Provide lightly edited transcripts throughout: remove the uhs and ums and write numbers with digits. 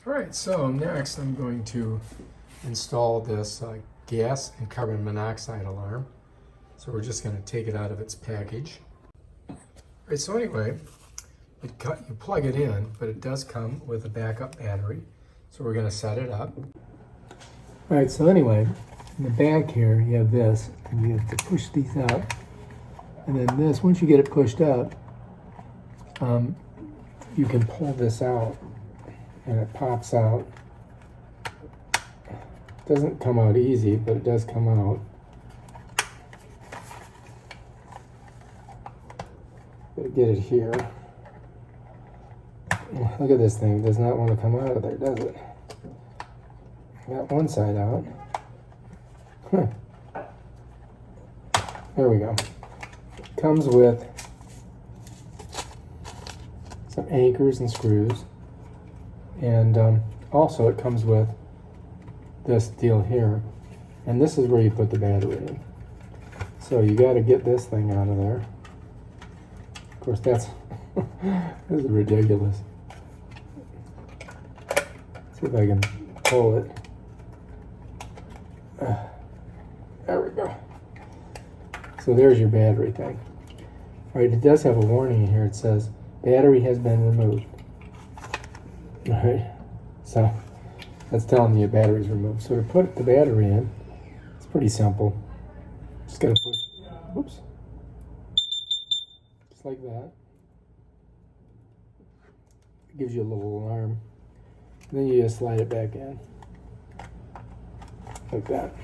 All right, so next I'm going to install this gas and carbon monoxide alarm. So we're just going to take it out of its package. All right, so anyway, you plug it in, but it does come with a backup battery. So we're going to set it up. All right, so anyway, in the back here you have this, and you have to push these up. And then this, once you get it pushed up, you can pull this out, and it pops out. It doesn't come out easy, but it does come out. Gotta get it here. Look at this thing, it does not want to come out of there, does it? Got one side out. There we go. Comes with some anchors and screws, and also it comes with this deal here, and this is where you put the battery in. So you got to get this thing out of there. Of course, that's this is ridiculous. See if I can pull it. There we go. So there's your battery thing. All right, it does have a warning in here. It says battery has been removed. All right, so that's telling me your battery's removed. So to put the battery in, it's pretty simple. Just gotta push, whoops, just like that. It gives you a little alarm. And then you just slide it back in, like that.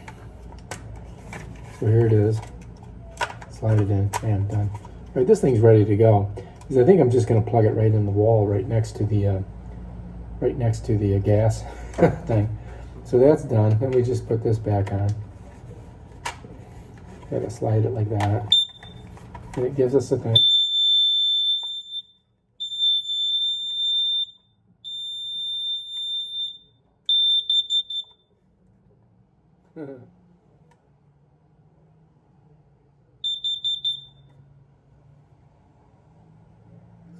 So here it is. Slide it in, bam, done. All right, this thing's ready to go. Because I think I'm just gonna plug it right in the wall, right next to the gas thing. So that's done. Then we just put this back on. Gotta slide it like that, and it gives us a thing. So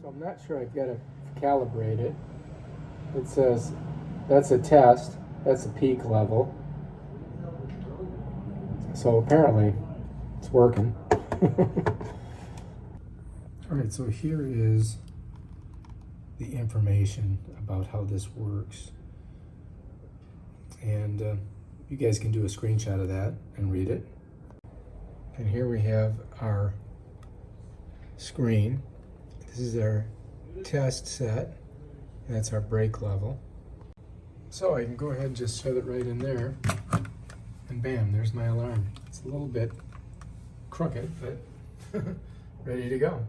I'm not sure, I've got to calibrate it. It says that's a test, that's a peak level. So apparently it's working. All right, so here is the information about how this works. And you guys can do a screenshot of that and read it. And here we have our screen. This is our test set. That's our brake level. So I can go ahead and just shove it right in there, and bam, there's my alarm. It's a little bit crooked, but ready to go.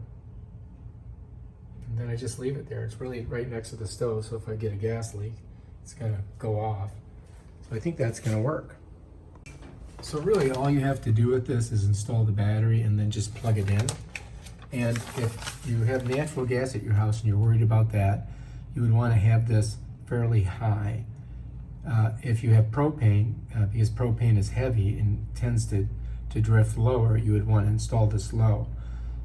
And then I just leave it there. It's really right next to the stove, so if I get a gas leak, it's gonna go off. So I think that's gonna work. So really all you have to do with this is install the battery and then just plug it in. And if you have natural gas at your house and you're worried about that, you would want to have this fairly high. If you have propane, because propane is heavy and tends to drift lower, you would want to install this low.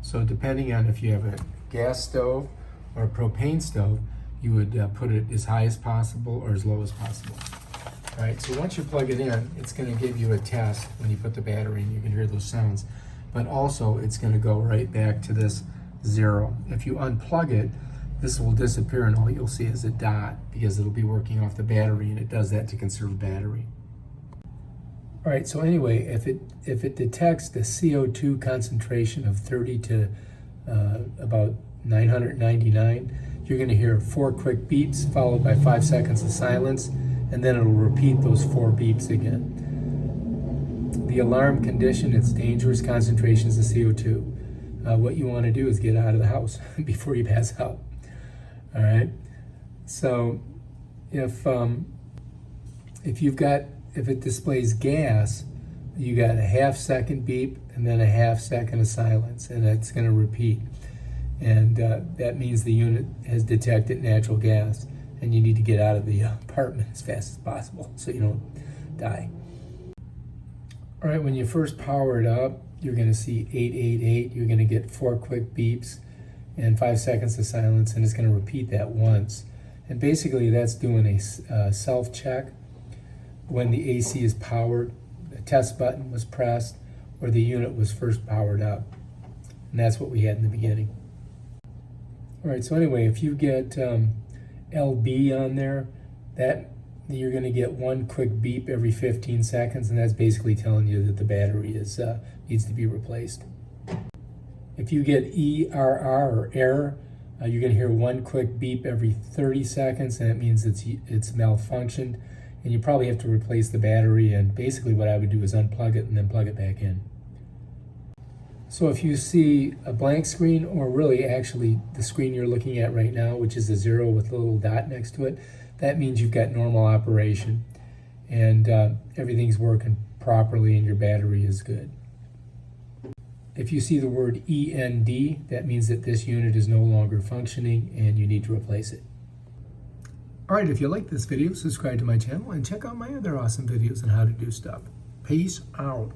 So depending on if you have a gas stove or a propane stove, you would put it as high as possible or as low as possible. All right, so once you plug it in, it's going to give you a test when you put the battery in. You can hear those sounds. But also it's going to go right back to this 0. If you unplug it, this will disappear and all you'll see is a dot because it'll be working off the battery, and it does that to conserve battery. All right, so anyway, if it detects the CO2 concentration of 30 to about 999, you're going to hear 4 quick beeps followed by 5 seconds of silence, and then it'll repeat those 4 beeps again. The alarm condition, its dangerous concentrations of CO2. What you want to do is get out of the house before you pass out. All right. So if it displays gas, you got a half-second beep and then a half-second of silence, and it's going to repeat. And that means the unit has detected natural gas, and you need to get out of the apartment as fast as possible so you don't die. All right, when you first power it up, you're going to see 888. You're going to get 4 quick beeps and 5 seconds of silence, and it's going to repeat that once. And basically that's doing a self-check when the AC is powered, the test button was pressed, or the unit was first powered up. And that's what we had in the beginning. All right, so anyway, if you get LB on there, that you're going to get one quick beep every 15 seconds, and that's basically telling you that the battery is needs to be replaced. If you get ERR or error, you're going to hear one quick beep every 30 seconds, and that means it's malfunctioned, and you probably have to replace the battery. And basically what I would do is unplug it and then plug it back in. So if you see a blank screen, or really actually the screen you're looking at right now, which is a 0 with a little dot next to it, that means you've got normal operation and everything's working properly and your battery is good. If you see the word END, that means that this unit is no longer functioning and you need to replace it. All right, if you like this video, subscribe to my channel and check out my other awesome videos on how to do stuff. Peace out.